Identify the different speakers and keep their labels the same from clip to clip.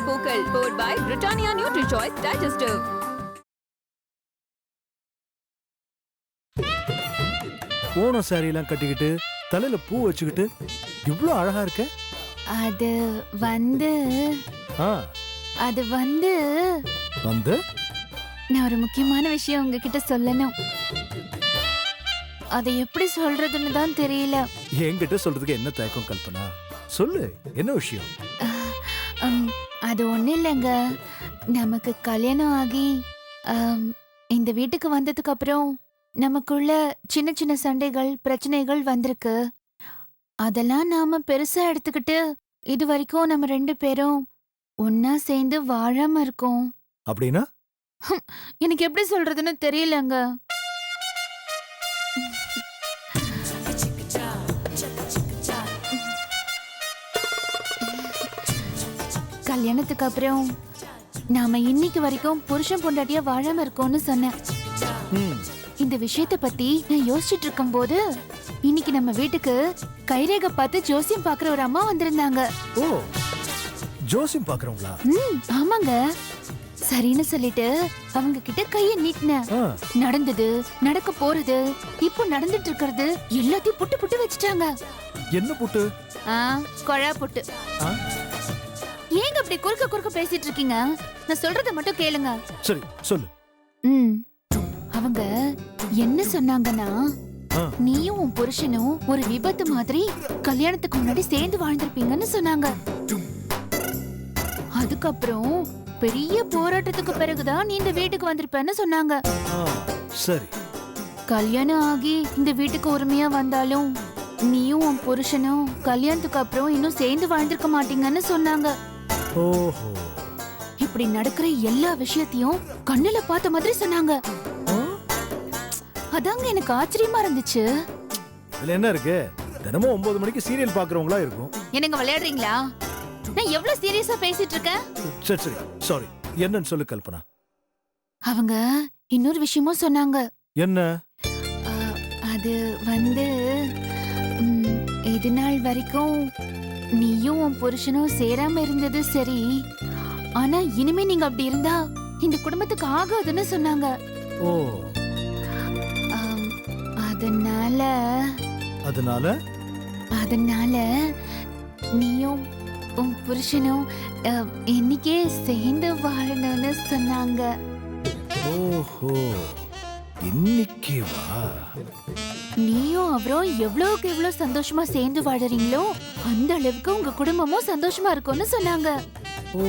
Speaker 1: பூக்கள் powered by Britannia NutriChoice Digestive.
Speaker 2: Onam சாரியெல்லாம் கட்டிக்கிட்டு தலையில பூ வச்சுக்கிட்டு இவ்வளவு அழகா இருக்க.
Speaker 3: அது வந்து
Speaker 2: ஆ,
Speaker 3: அது வந்து
Speaker 2: வந்து
Speaker 3: நான் ஒரு முக்கியமான விஷயம் உங்ககிட்ட சொல்லணும். அதை எப்படி சொல்றதுன்னு தான் தெரியல.
Speaker 2: என்கிட்ட சொல்றதுக்கு என்ன தயக்கம் கல்பனா? சொல்லு, என்ன விஷயம்?
Speaker 3: அது ஒண்ணும் இல்லைங்க. நமக்கு கல்யாணம் ஆகி இந்த வீட்டுக்கு வந்ததுக்கு அப்புறம் நமக்குள்ள சின்ன சின்ன சண்டைகள் பிரச்சனைகள் வந்திருக்கு. அதெல்லாம் நாம பெருசா எடுத்துக்கிட்டு இது வரைக்கும் நம்ம 2 பேரும் ஒன்னா சேர்ந்து வாழாம இருக்கோம்.
Speaker 2: அப்படின்னா
Speaker 3: எனக்கு எப்படி சொல்றதுன்னு தெரியலங்க. கல்யாணத்துக்கு அப்புறம் நாம இன்னைக்கு வரைக்கும் புருஷன் பொண்டாட்டியா வாழாம இருக்கோம்னு சொன்னேன். இந்த விஷயத்தை பத்தி நான் யோசிச்சுட்டு இருக்கும் போது இன்னைக்கு நம்ம வீட்டுக்கு கைரேகை பார்த்து ஜோசியம் பாக்குற ஒரு அம்மா வந்திருந்தாங்க.
Speaker 2: ஓ, ஜோசியம் பாக்குறவங்களா?
Speaker 3: ஆமாங்க. சரின்னு சொல்லிட்டு அவங்க கிட்ட கைய நீட்டினேன். நடந்தது, நடக்க போறது, இப்போ நடந்துட்டு இருக்கிறது எல்லாத்தையும் புட்டு புட்டு வச்சுட்டாங்க.
Speaker 2: என்ன புட்டு?
Speaker 3: கொழா புட்டு. ஏங்க அப்படி குறுக்க குறுக்க பேசிட்டு இருக்கீங்க? நான் சொல்றத மட்டும் கேளுங்க.
Speaker 2: சரி சொல்லு.
Speaker 3: அவங்க என்ன சொன்னாங்கன்னா, நீயும் உன் புருஷனும் ஒரு விபத்து மாதிரி கல்யாணத்துக்கு முன்னாடி சேர்ந்து வாழ்ந்திருப்பீங்கன்னு சொன்னாங்க. அதுக்கப்புறம் பெரிய போராட்டத்துக்கு பிறகுதான் நீ இந்த வீட்டுக்கு வந்திருப்பேன்னு சொன்னாங்க.
Speaker 2: சரி.
Speaker 3: கல்யாணம் ஆகி இந்த வீட்டுக்கு உரிமையா வந்தாலும் நீயும் உன் புருஷனும் கல்யாணத்துக்கு அப்புறம் இன்னும் சேர்ந்து வாழ்ந்திருக்க மாட்டீங்கன்னு சொன்னாங்க.
Speaker 2: ஓஹோ.
Speaker 3: இப்படி நடக்கிற எல்லா விஷயத்தையும் கண்ணுல பார்த்த மாதிரி சொன்னாங்க. அதாங்க எனக்கு ஆச்சரியமா இருந்துச்சு.
Speaker 2: இதுல என்ன இருக்கு? தினமும் 9 மணிக்கு சீரியல் பாக்குறவங்களா இருக்கும்.
Speaker 3: என்னங்க விளையாடுறீங்களா? நான் எவ்வளவு சீரியஸா பேசிட்டு இருக்கேன்.
Speaker 2: சரி சரி, சாரி. என்னன்னு சொல்லு கல்பனா.
Speaker 3: அவங்க இன்னொரு விஷயமும் சொன்னாங்க.
Speaker 2: என்ன?
Speaker 3: அது வந்து இது நாள் வரைக்கும் நீயும் உன் புருஷனும் சேராம இருந்தது சரி, ஆனா இனிமே நீங்க அப்படி இருந்தா இந்த குடும்பத்துக்கு ஆகாதுன்னு சொன்னாங்க.
Speaker 2: ஓ.
Speaker 3: அதனால
Speaker 2: அதனால
Speaker 3: அதனால நீயும் உன் புருஷனும் இன்னைக்கே சேர்ந்து வாழணும்னு சொன்னாங்க.
Speaker 2: ஓஹோ, இன்னைக்கு வா.
Speaker 3: நீயும் அவரும் எவ்வளவுக்கு எவ்வளவு சந்தோஷமா சேர்ந்து வாழறீங்களோ அந்த அளவுக்கு உங்க குடும்பமும் சந்தோஷமா இருக்கும்னு சொன்னாங்க.
Speaker 2: ஓ.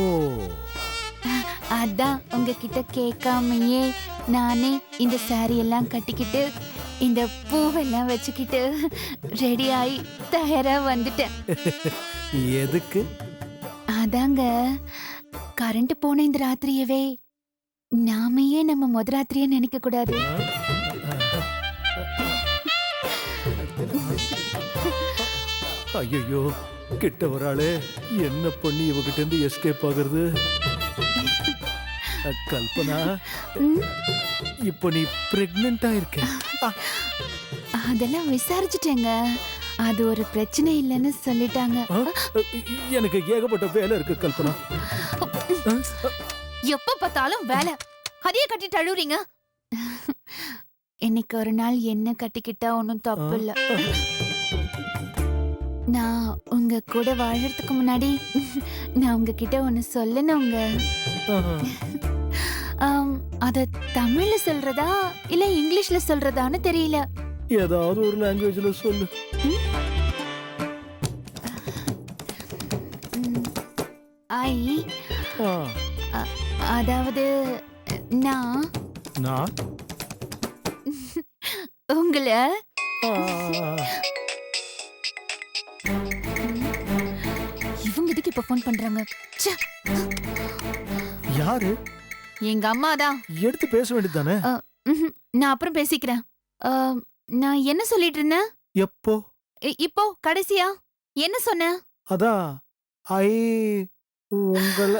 Speaker 3: அதான் உங்ககிட்ட கேட்காமையே நானே இந்த சாரி எல்லாம் கட்டிக்கிட்டு இந்த பூவெல்லாம் வச்சுக்கிட்டு ரெடி ஆகி தயாரா வந்துட்டேன்.
Speaker 2: எதுக்கு?
Speaker 3: அதாங்க, கரண்ட் போன இந்த ராத்திரியவே நாமையே நம்ம முத ராத்திரியே நினைக்க கூடாது.
Speaker 2: ஐயோ, கிட்ட வராளே. என்ன பண்ணி இவகிட்ட இருந்து எஸ்கேப் ஆகுறது? கல்பனா, இப்ப நீ பிரெக்னன்ட்டா இருக்க.
Speaker 3: அதெல்லாம் விசாரிச்சுட்டேங்க. அது ஒரு பிரச்சனை இல்லைன்னு சொல்லிட்டாங்க.
Speaker 2: எனக்கு ஏகப்பட்ட வேலை இருக்கு கல்பனா.
Speaker 3: எப்ப பார்த்தாலும் வேலை, அதையே கட்டிட்டு அழுவுறீங்க. இன்னைக்கு ஒரு நாள் என்ன கட்டிக்கிட்டா ஒன்னும் தப்பு இல்ல. நான் உங்க கூட வாழறதுக்கு முன்னாடி நான் உங்ககிட்ட ஒன்னு சொல்லணுங்க. அத தமிழ்ல சொல்றதா இல்ல இங்கிலீஷ்ல சொல்றதான்னு தெரியல.
Speaker 2: ஏதாவது ஒரு லாங்குவேஜ்ல சொல்லு.
Speaker 3: அதாவது நான் உங்களை இவங்க இதுக்கு இப்ப போன் பண்றாங்க.
Speaker 2: யாரு?
Speaker 3: எங்க அம்மா தான்.
Speaker 2: எடுத்து பேச வேண்டியதானே?
Speaker 3: நான் அப்புறம் பேசிக்கிறேன். நான் என்ன சொல்லிட்டு இருந்தேன்?
Speaker 2: எப்போ?
Speaker 3: இப்போ கடைசியா என்ன சொன்ன?
Speaker 2: அதான் உங்கள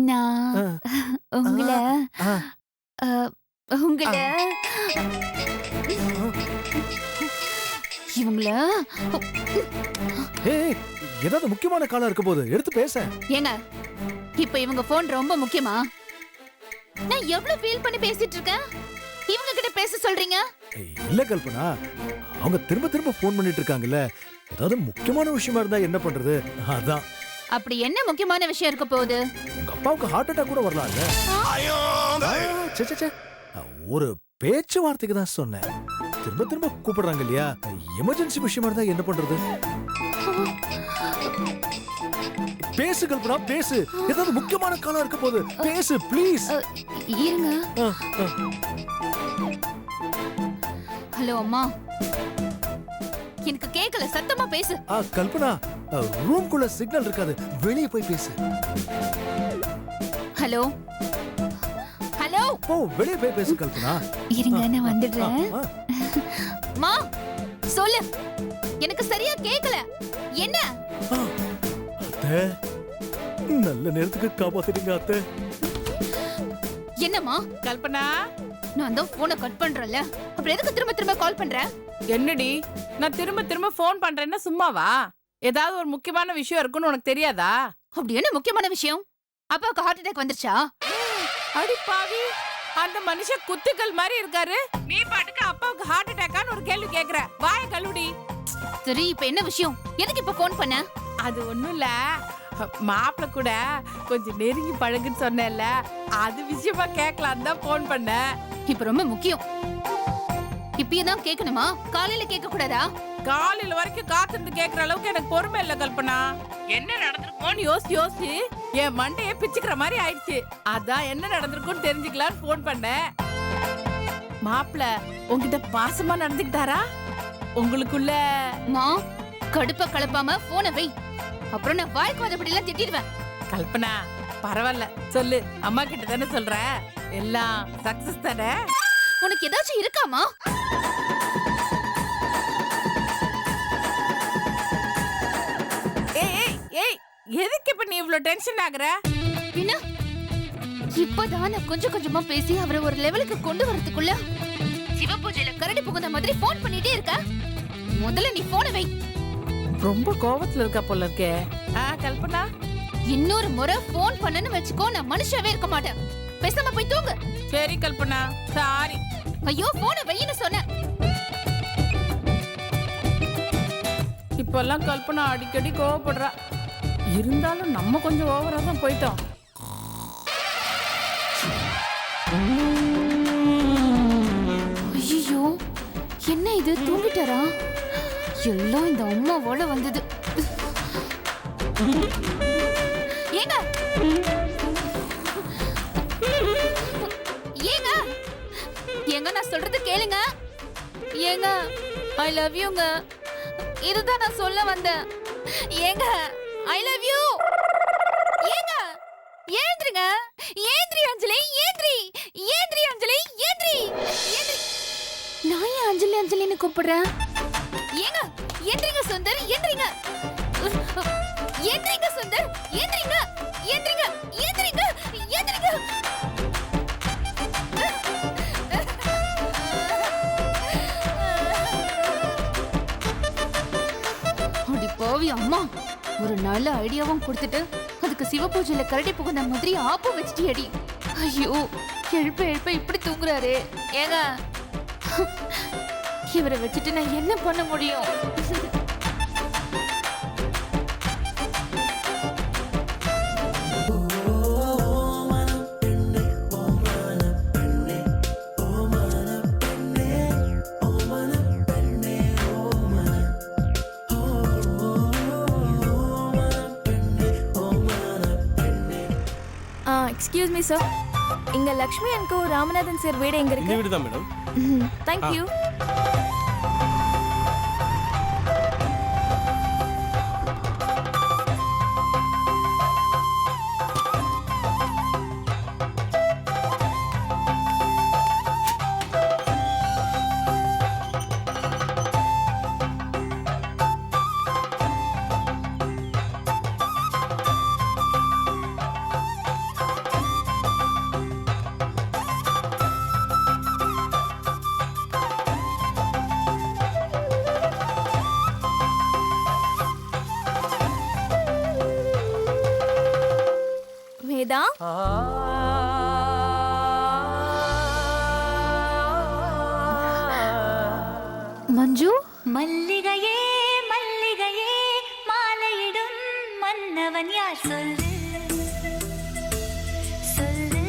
Speaker 3: நான் உங்களை இவங்கள
Speaker 2: ஏய் ஏதாவது முக்கியமான காலம் இருக்க போது எடுத்து பேச.
Speaker 3: ஏங்க இப்ப இவங்க போன் ரொம்ப முக்கியமா? நான் எவ்வளவு ஃபீல் பண்ணி பேசிட்டு இருக்கேன், இவங்க கிட்ட பேச சொல்றீங்க?
Speaker 2: இல்ல கல்பனா, அவங்க திரும்ப திரும்ப போன் பண்ணிட்டு இருக்காங்கல்ல, ஏதாவது முக்கியமான விஷயமா இருந்தா என்ன பண்றது? அதான்.
Speaker 3: அப்படி என்ன முக்கியமான விஷயம் இருக்க போகுது?
Speaker 2: உங்க அப்பாவுக்கு ஹார்ட் அட்டாக் கூட வரலாம்ல. சே சே சே, ஒரு பேச்சுவார்த்தைக்கு தான் சொன்னேன். திரும்ப திரும்ப கூப்பிடுறாங்க இல்லையா, எமர்ஜென்சி விஷயமா இருந்தா என்ன பண்றது? பேசு கல்பனா பேசு, ஏதாவது முக்கியமான காலம் இருக்க போது பேசு ப்ளீஸ்.
Speaker 3: இருங்க. ஹலோ அம்மா, எனக்கு கேக்கல, சத்தமா பேசு.
Speaker 2: கல்பனா, ரூம்குள்ள சிக்னல் இருக்காது, வெளியே போய் பேசு.
Speaker 3: ஹலோ ஹலோ,
Speaker 2: ஓ வெளியே போய் பேசு கல்பனா.
Speaker 3: இருங்க நான் வந்துடுறேன். மா சொல்லு, எனக்கு சரியா கேக்கல. என்ன?
Speaker 2: அத்தை, நல்ல நேரத்துக்கு காப்பாத்திட்டீங்க அத்தை.
Speaker 3: என்னம்மா?
Speaker 4: கல்பனா,
Speaker 3: நான் தான் போனை கட் பண்றேன்ல, அப்புறம் எதுக்கு திரும்ப திரும்ப கால் பண்ற?
Speaker 4: என்னடி நான் திரும்ப திரும்ப போன் பண்றேன்னா சும்மாவா? ஏதாவது ஒரு முக்கியமான விஷயம் இருக்குன்னு உனக்கு தெரியாதா?
Speaker 3: அப்படி என்ன முக்கியமான விஷயம்? அப்பாவுக்கு ஹார்ட் அட்டாக் வந்துருச்சா?
Speaker 4: அடி பாவி, அந்த மனுஷன் குத்துக்கள் மாதிரி இருக்காரு, நீ பாட்டுக்கு அப்பாவுக்கு ஹார்ட் அட்டாக்கான்னு ஒரு கேள்வி கேக்குற. வாய கழுவுடி.
Speaker 3: சரி, இப்ப என்ன விஷயம்? எதுக்கு இப்ப போன் பண்ண?
Speaker 4: அது ஒண்ணும் இல்ல, மாப்பிள்ள கூட கொஞ்சம் நெருங்கி பழகுன்னு சொன்னேன்ல, அது விஷயமா கேட்கலாம் தான் போன் பண்ண.
Speaker 3: இப்ப ரொம்ப முக்கியம். இப்பதான் கேட்கணுமா? காலையில கேட்க கூடாதா?
Speaker 4: காலையில வரைக்கும் காத்திருந்து கேக்குற அளவுக்கு எனக்கு பொறுமை இல்ல கல்பனா. என்ன நடந்திருக்குமோன்னு யோசிச்சு யோசிச்சு என் மண்டைய பிச்சுக்கிற மாதிரி ஆயிடுச்சு. அதான் என்ன நடந்திருக்கும்னு தெரிஞ்சுக்கலான்னு போன் பண்ணேன். மாப்பிள்ள உங்ககிட்ட பாசமா நடந்துக்கிட்டாரா? உங்களுக்குள்ள
Speaker 3: மா, கடுப்ப கலப்பாம போனை வை, அப்புறம் நான் வாய்க்கு வந்தபடி எல்லாம் திட்டிடுவேன்.
Speaker 4: கல்பனா பரவாயில்ல சொல்லு, அம்மா கிட்ட தானே சொல்ற, எல்லாம் சக்சஸ் தானே?
Speaker 3: உனக்கு ஏதாச்சும் இருக்காமா?
Speaker 4: ஏய் ஏய் ஏய், எதுக்கு இப்ப நீ இவ்ளோ டென்ஷன் ஆகுற?
Speaker 3: என்ன? இப்பதான் நான் கொஞ்சம் கொஞ்சமா பேசி அவரை ஒரு லெவலுக்கு கொண்டு வரதுக்குள்ள சிவபூஜையில கரடி புகுந்த மாதிரி போன் பண்ணிட்டே இருக்க. முதல்ல நீ போனை வை.
Speaker 4: ரொம்ப கோவத்துல இருக்கா போல இருக்கே. கல்பனா,
Speaker 3: இன்னொரு முறை போன் பண்ணனு வச்சுக்கோ, நான் மனுஷாவே இருக்க மாட்டேன். பேசாம போய் தூங்கு.
Speaker 4: சரி கல்பனா, சாரி.
Speaker 3: ஐயோ, போனை வைன்னு சொன்னேன்.
Speaker 4: இப்பெல்லாம் கல்பனா அடிக்கடி கோவப்படுறா. இருந்தாலும் நம்ம கொஞ்சம் ஓவரா தான் போயிட்டோம்.
Speaker 3: ஐயோ, என்ன இது, தூங்கிட்டாரா? எல்லாம் இந்த அம்மாவோட வந்தது. ஏங்க ஏங்க ஏங்க, நான் சொல்றது கேளுங்க. ஏங்க, ஐ லவ் யூங்க. இதுதான் நான் சொல்ல வந்தேன். ஏங்க, ஐ லவ் யூ. ஏங்க, ஏந்திரிங்க. ஏந்திரி அஞ்சலி, ஏந்திரி. ஏந்திரி அஞ்சலி, ஏந்திரி. ஏந்திரி. நான் ஏன் அஞ்சலி அஞ்சலின்னு கூப்பிடுறேன்? ஏங்க, ஏந்திரிங்க சுந்தர், ஏந்திரிங்க. ஏந்திரிங்க சுந்தர், ஏந்திரிங்க. ஏந்திரிங்க, ஏந்திரிங்க, ஏந்திரிங்க. அடி பாவி அம்மா, ஒரு நல்ல ஐடியாவும் கொடுத்துட்டு அதுக்கு சிவபூஜையில கரடி புகுந்த மாதிரி ஆப்பு வச்சுட்டு அடி. ஐயோ, எழுப்ப எழுப்ப இப்படி தூங்குறாரு. ஏங்க, இவரை வச்சுட்டு நான் என்ன பண்ண முடியும்?
Speaker 5: எக்ஸ்கியூஸ் மீ சார், இங்க லக்ஷ்மி அண்ட் ராமநாதன் சார் வீடு எங்க இருக்கு?
Speaker 6: இந்த வீடு தான் madam.
Speaker 5: Thank you. Veda.
Speaker 3: Manju,
Speaker 6: மல்லிகையே மல்லிகையே மாலையிடும் மன்னவன் யார் சொல்லு சொல்லு.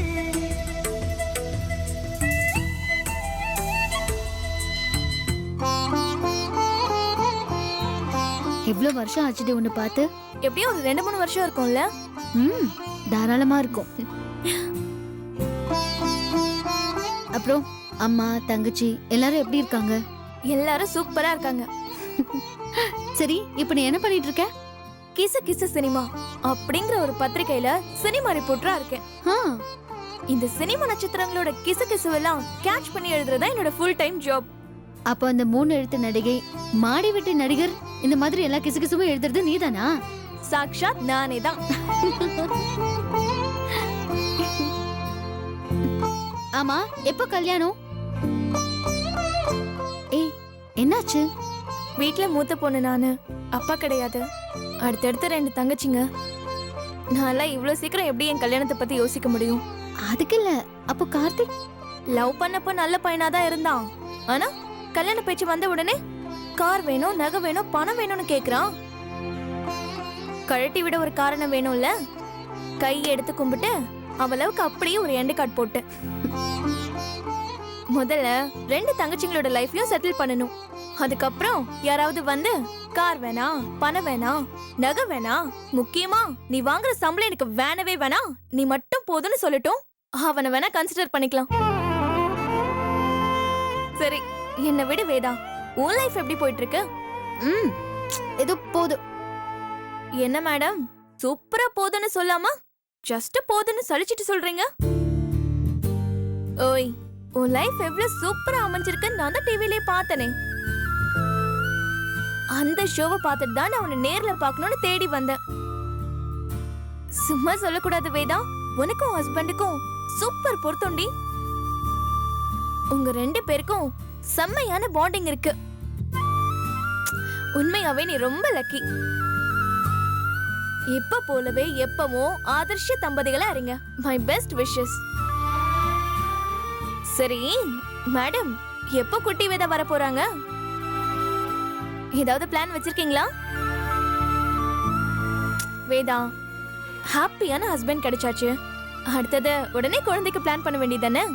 Speaker 3: எவ்வளவு வருஷம் ஆச்சுடி உன்னை பார்த்து?
Speaker 5: எப்படியும் ஒரு 2-3 வருஷம் இருக்கும்ல.
Speaker 3: ம், தாராளமா இருக்கும். அப்புறம் அம்மா தங்கச்சி எல்லாரும் எப்படி இருக்காங்க?
Speaker 5: எல்லாரும் சூப்பரா இருக்காங்க.
Speaker 3: சரி, இப்ப நீ என்ன பண்ணிட்டு இருக்க?
Speaker 5: கிசு கிசு சினிமா அப்படிங்கிற ஒரு பத்திரிக்கையில சினிமா ரிப்போர்ட்டரா இருக்கேன்.
Speaker 3: ஆ,
Speaker 5: இந்த சினிமா நட்சத்திரங்களோட கிசு கிசுவெல்லாம் கேட்ச் பண்ணி எழுதுறதா என்னோட ஃபுல் டைம் ஜாப்.
Speaker 3: அப்ப அந்த 3 எழுத்து நடிகை, மாடி வீட்டு நடிகர், இந்த மாதிரி எல்லா கிசுகிசுவும் எழுதுறது நீதானா?
Speaker 5: சாக்ஷாத் நானே தான்.
Speaker 3: ஆமா, எப்ப கல்யாணம்? ஏய், என்னாச்சு?
Speaker 5: வீட்ல மூத்த பொண்ணு நானு, அப்பா கிடையாது. அடுத்தடுத்து 2 தங்கச்சிங்க. நான்லாம் இவ்வளவு சீக்கிரம் எப்படி என் கல்யாணத்தை பத்தி யோசிக்க முடியும்?
Speaker 3: அதுக்கு இல்ல, அப்போ கார்த்திக்
Speaker 5: லவ் பண்ணப்ப நல்ல பையனா தான் இருந்தான். ஆனா கல்யாண பேச்சு வந்த உடனே கார் வேணும், நகை வேணும், பணம் வேணும்னு கேக்குறான். கழட்டி விட ஒரு காரணம் வேணும்ல. கையை எடுத்து கும்பிட்டு அவளவுக்கு அப்படியே ஒரு எண்டு கார்டு போட்டு முதல்ல 2 தங்கச்சிங்களோட லைஃப்லயும் செட்டில் பண்ணணும். அதுக்கப்புறம் யாராவது வந்து கார் வேணா, பணம் வேணா, நகை வேணா, முக்கியமா நீ வாங்குற சம்பளம் எனக்கு வேணவே வேணா, நீ மட்டும் போதும்னு சொல்லட்டும், அவனை வேணா கன்சிடர் பண்ணிக்கலாம். சரி, என்ன விடு வேதா, உன் லைஃப் எப்படி போயிட்டு இருக்கு?
Speaker 3: ம், ஏதோ போதும்.
Speaker 5: என்ன மேடம், சூப்பரா போதுன்னு சொல்லாம ஜஸ்ட் போதுன்னு சலிச்சிட்டு சொல்றீங்க? ஓய், உன் லைஃப் எவ்வளவு சூப்பரா அமைஞ்சிருக்குன்னு நான் தான் டிவிலே பார்த்தனே. அந்த ஷோவை பார்த்துட்டு தான் நான் உன்னை நேர்ல பார்க்கணும்னு தேடி வந்தேன். சும்மா சொல்லக்கூடாது வேதா, உனக்கும் ஹஸ்பண்டுக்கும் சூப்பர் பொருத்தண்டி. உங்க 2 பேருக்கும் செம்மையான பாண்டிங் இருக்கு. உண்மையாவே நீ ரொம்ப லக்கி. இப்ப போலவே எப்பவும் ஆதர்ஷ தம்பதிகளா இருங்க. My best wishes. சரி மேடம், எப்போ குட்டி வேதா வர போறாங்க? ஏதாவது பிளான் வச்சிருக்கீங்களா? வேதா, ஹாப்பியான ஹஸ்பண்ட் கிடைச்சாச்சு. அடுத்தது உடனே குழந்தைக்கு பிளான் பண்ண வேண்டியதானே?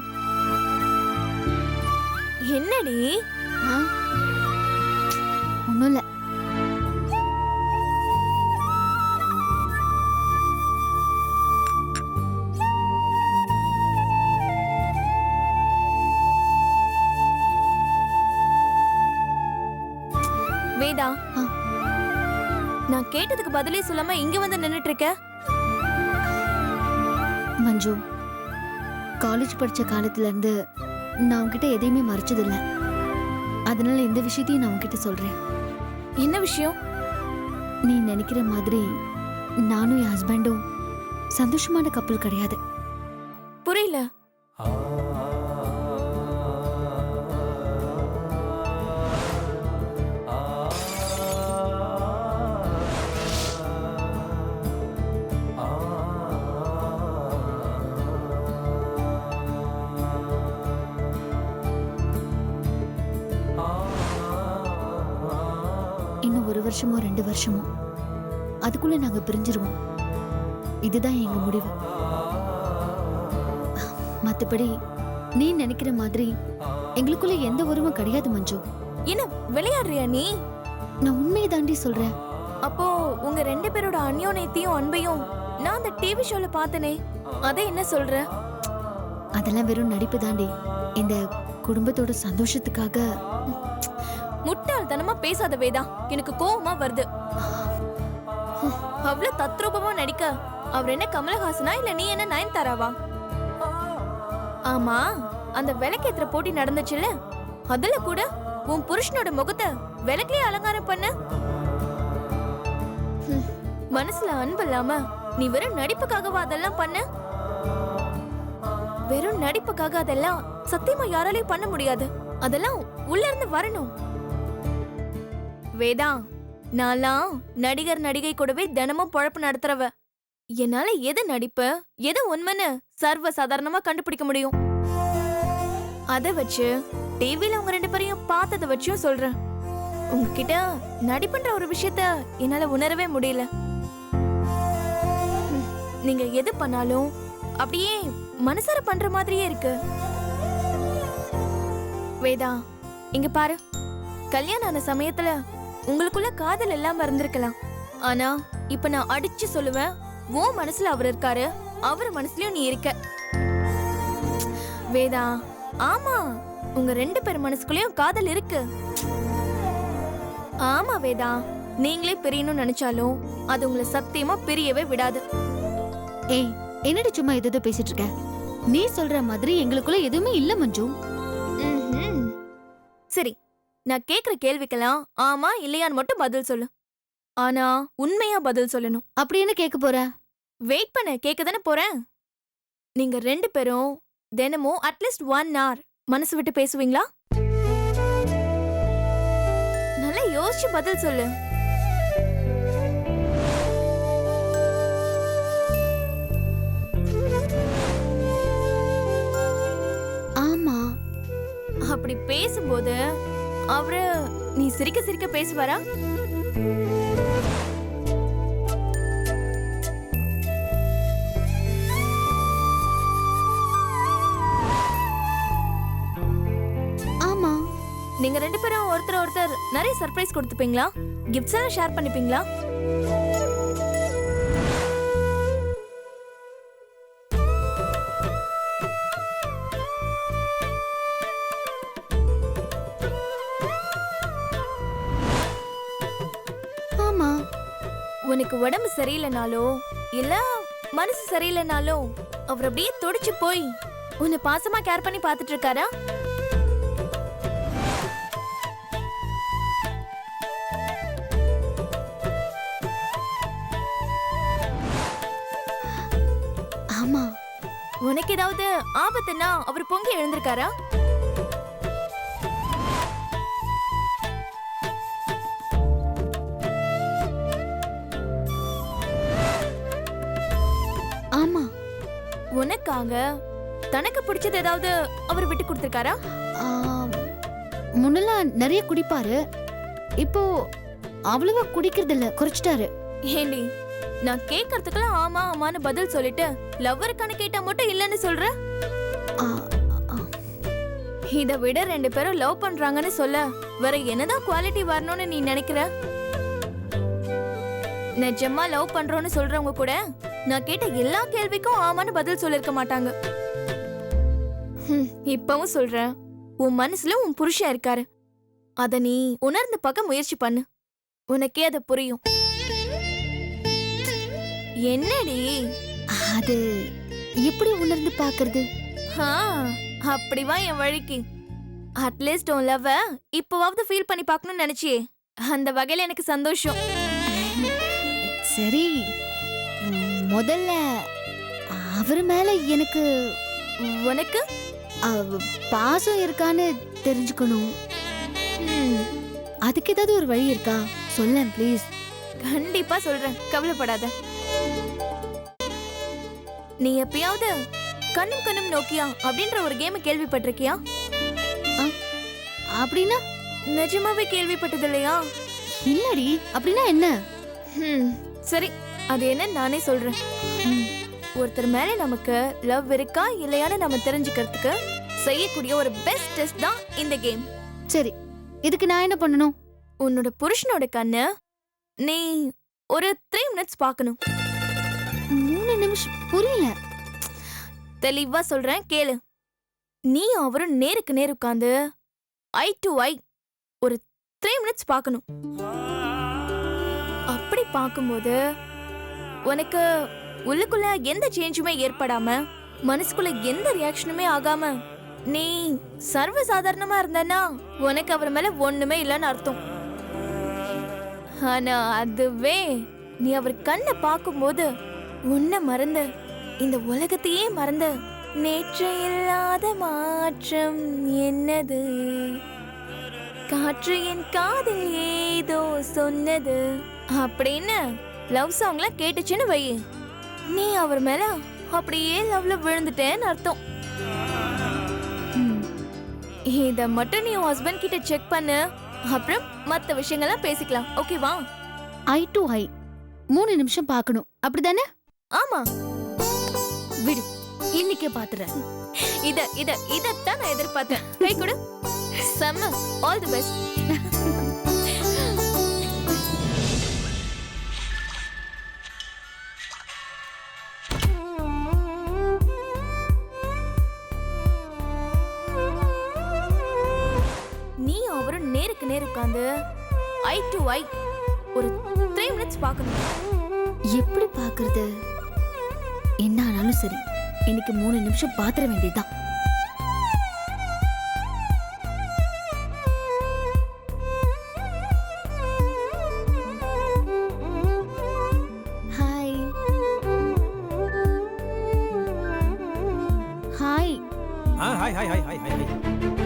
Speaker 5: என்னடி?
Speaker 3: ஒண்ணும் இல்ல.
Speaker 5: வேதா, நான் கேட்டதுக்கு பதிலே சொல்லாம இங்க வந்து நின்னுட்டு இருக்க.
Speaker 3: மஞ்சு, காலேஜ் படிச்ச காலத்துல இருந்து நான் உன்கிட்ட எதையுமே மறைச்சதில்ல. அதனால இந்த விஷயத்தையும் நான் உன்கிட்ட சொல்றேன்.
Speaker 5: என்ன விஷயம்?
Speaker 3: நீ நினைக்கிற மாதிரி நானும் என் ஹஸ்பண்டும் சந்தோஷமான கப்பல் கிடையாது.
Speaker 5: புரியல.
Speaker 3: இன்னும் 1 வருஷமோ 2 வருஷமோ அதுக்குள்ள நாங்க பிரிஞ்சிருவோம். இதுதான் எங்க முடிவு. மத்தபடி நீ நினைக்கிற மாதிரி எங்களுக்குள்ள எந்த உறவும் கிடையாது மஞ்சு.
Speaker 5: என்ன விளையாடுறியா நீ?
Speaker 3: நான் உண்மையை தாண்டி சொல்றேன்.
Speaker 5: அப்போ உங்க 2 பேரோட அந்யோன்யத்தையும் அன்பையும் நான் அந்த டிவி ஷோல பார்த்தனே, அதை என்ன சொல்ற?
Speaker 3: அதெல்லாம் வெறும் நடிப்பு தாண்டி. இந்த குடும்பத்தோட சந்தோஷத்துக்காக.
Speaker 5: முட்டாள்தனமா பேசாத வேதா, எனக்கு கோவமா வருது. அவ்வளவு தத்ரூபமா நடிக்க அவர் என்ன கமலஹாசனா இல்ல நீ என்ன நயன்தாராவா? ஆமா, அந்த விளக்கேத்துற போட்டி நடந்துச்சுல்ல, அதுல கூட உன் புருஷனோட முகத்தை விளக்கே அலங்காரம் பண்ண. மனசுல அன்பு இல்லாம நீ வெறும் நடிப்புக்காகவா அதெல்லாம் பண்ண? வெறும் நடிப்புக்காக அதெல்லாம் சத்தியமா யாராலையும் பண்ண முடியாது. அதெல்லாம் உள்ள இருந்து வரணும். வேதா, நான்லாம் நடிகர் நடிகை கூடவே தினமும் பொழப்பு நடத்துறவ. என்னால எது நடிப்பு எது உண்மைன்னு சர்வ சாதாரணமா கண்டுபிடிக்க முடியும். அத வச்சு டிவில உங்க 2 பேரையும் பார்த்தத வச்சும் சொல்றேன். உங்ககிட்ட நடிப்புன்ற ஒரு விஷயத்த என்னால உணரவே முடியல. நீங்க எது பண்ணாலும் அப்படியே மனசார பண்ற மாதிரியே இருக்கு. வேதா, இங்க பாரு. கல்யாணம் ஆன சமயத்துல உங்களுக்குள்ள காதல் எல்லாம் இருந்திருக்கலாம். ஆனா இப்ப நான் அடிச்சு சொல்லுவேன், உன் மனசுல அவர் இருக்காரு, அவர் மனசுலயும் நீ இருக்க. வேதா, ஆமா, உங்க 2 பேர் மனசுக்குள்ளயும் காதல் இருக்கு. ஆமா வேதா, நீங்களே பிரியணும்னு நினைச்சாலும் அது உங்களை சத்தியமா பிரியவே விடாது.
Speaker 3: ஏய், என்னடி சும்மா எதோ பேசிட்டு இருக்க? நீ சொல்ற மாதிரி எங்களுக்குள்ள எதுவுமே இல்ல மஞ்சு.
Speaker 5: ம்ஹும். சரி, நான் கேக்குற கேள்விக்கெல்லாம் ஆமா இல்லையான்னு மட்டும் பதில் சொல்லு. ஆனா உண்மையா பதில் சொல்லணும்.
Speaker 3: அப்படி என்ன கேட்க போற?
Speaker 5: வெயிட் பண்ண, கேட்க தானே போறேன். நீங்க 2 பேரும் தினமும் அட்லீஸ்ட் 1 hour மனசு விட்டு பேசுவீங்களா? நல்லா யோசிச்சு பதில் சொல்லு.
Speaker 3: ஆமா.
Speaker 5: அப்படி பேசும்போது அவரு நீ சிரிக்க சிரிக்க பேசுவாரா?
Speaker 3: ஆமா.
Speaker 5: நீங்க 2 பேரும் ஒருத்தர் நிறைய சர்ப்ரைஸ் கொடுத்துப்பீங்களா? கிஃப்ட்ஸ் எல்லாம் ஷேர் பண்ணிப்பீங்களா?
Speaker 3: ஆமா.
Speaker 5: உனக்கு உடம்பு சரியில்லைனாலோ இல்ல மனசு சரியில்லைனாலோ அவர் அப்படியே துடிச்சு போய் உன்னை பாசமா கேர் பண்ணி பார்த்துட்டு இருக்காரா?
Speaker 3: ஆமா.
Speaker 5: உனக்கு ஏதாவது ஆபத்துன்னா அவர் பொங்கி எழுந்திருக்காரா?
Speaker 3: ஆமா.
Speaker 5: உனக்காக தனக்கு பிடிச்சது ஏதாவது அவர் விட்டு கொடுத்திருக்காரா?
Speaker 3: ஆ, முன்னெல்லாம் நிறைய குடிப்பாரு. இப்போ அவ்வளவா குடிக்கிறது இல்ல, குறைச்சிட்டாரு.
Speaker 5: ஏண்டி, நான் கேக்குறதுக்கெல்லாம் ஆமா ஆமான்னு பதில் சொல்லிட்டு லவ்வருக்கான கேட்டா மட்டும் இல்லன்னு சொல்ற?
Speaker 3: ஆ, ஆ.
Speaker 5: இத விட 2 பேரும் லவ் பண்றாங்கன்னு சொல்ல வேற என்னதான் குவாலிட்டி வரணும்னு நீ நினைக்கிற? நிஜமா லவ் பண்றோம்னு சொல்றவங்க கூட நான் கேட்ட எல்லா கேள்விக்கும் ஆமான்னு பதில் சொல்லிருக்க மாட்டாங்க. இப்பவும் சொல்றேன், உன் மனசுல உன் புருஷன் இருக்காரு. அத நீ உணர்ந்து பார்க்க முயற்சி பண்ணு, உனக்கே அது புரியும். என்னடி
Speaker 3: அது எப்படி உணர்ந்து பாக்குறது?
Speaker 5: அப்படி வா என் வழிக்கு. அட்லீஸ்ட் உன் லவ் இப்பவாவது ஃபீல் பண்ணி பார்க்கணும்னு நினைச்சியே, அந்த வகையில எனக்கு சந்தோஷம்.
Speaker 3: சரி, முதல்ல அவர் மேல எனக்கு
Speaker 5: உனக்கு
Speaker 3: பாசம் இருக்கான்னு தெரிஞ்சுக்கணும். அதுக்கு ஏதாவது ஒரு வழி இருக்கா? சொல்லேன் ப்ளீஸ்.
Speaker 5: கண்டிப்பா சொல்றேன், கவலைப்படாத. நீ எப்பயாவது கண்ணும் கண்ணும் நோக்கியா அப்படின்ற ஒரு கேம் கேள்விப்பட்டிருக்கியா?
Speaker 3: அப்படின்னா?
Speaker 5: நிஜமாவே கேள்விப்பட்டது இல்லையா?
Speaker 3: இல்லடி. அப்படின்னா என்ன?
Speaker 5: சரி, அது என்ன நானே சொல்றேன். ஒருத்தர் மேல நமக்கு லவ் இருக்கா இல்லையான்னு நம்ம தெரிஞ்சுக்கிறதுக்கு செய்யக்கூடிய ஒரு பெஸ்ட் டெஸ்ட் தான் இந்த கேம்.
Speaker 3: சரி, இதுக்கு நான் என்ன பண்ணணும்?
Speaker 5: உன்னோட புருஷனோட கண்ணு நீ ஒரு 3 minutes பார்க்கணும்.
Speaker 3: 3 நிமிஷம்? புரியல.
Speaker 5: தெளிவா சொல்றேன், கேளு. நீ அவரும் நேருக்கு நேர் உட்கார்ந்து ஐ டு ஐ ஒரு 3 minutes பார்க்கணும். அப்படி பார்க்கும்போது உனக்கு உள்ளுக்குள்ள எந்த சேஞ்சுமே ஏற்படாம, மனசுக்குள்ள எந்த ரியாக்ஷனுமே ஆகாம நீ சர்வ சாதாரணமா இருந்தனா உனக்கு அவர் மேல ஒண்ணுமே இல்லைன்னு அர்த்தம். ஆனா அதுவே நீ அவர் கண்ணை பார்க்கும்போது உன்னை மறந்து, இந்த உலகத்தையே மறந்து, நேற்று இல்லாத மாற்றம் என்னது, காற்று என் காதில் ஏதோ சொன்னது அப்படின்னு லவ் சாங்லாம் கேட்டுச்சுன்னு வை, நீ அவர் மேல அப்படியே லவ்ல விழுந்துட்டேன்னு அர்த்தம். இத மட்டும் நீ உன் ஹஸ்பண்ட் கிட்ட செக் பண்ணு, அப்புறம் மத்த விஷயங்கள்லாம் பேசிக்கலாம். ஓகேவா?
Speaker 7: ஐ டு ஐ 3 நிமிஷம் பார்க்கணும், அப்படிதானே?
Speaker 5: ஆமா,
Speaker 7: விடு, இன்னைக்கே பாத்துறேன்.
Speaker 5: இதத்தான் நான் எதிர்பார்த்தேன். கை கொடு. செம்ம. All the best. நீ அவரும் நேருக்கு நேர் உட்கார்ந்து ஐ டு ஐ ஒரு 3 மினிட்ஸ் பார்க்கணும்.
Speaker 7: எப்படி பாக்குறது? என்ன ஆனாலும் சரி, இன்னைக்கு 3 நிமிஷம் பாத்திர வேண்டியதுதான். Hi hi
Speaker 2: hi hi hi hi hi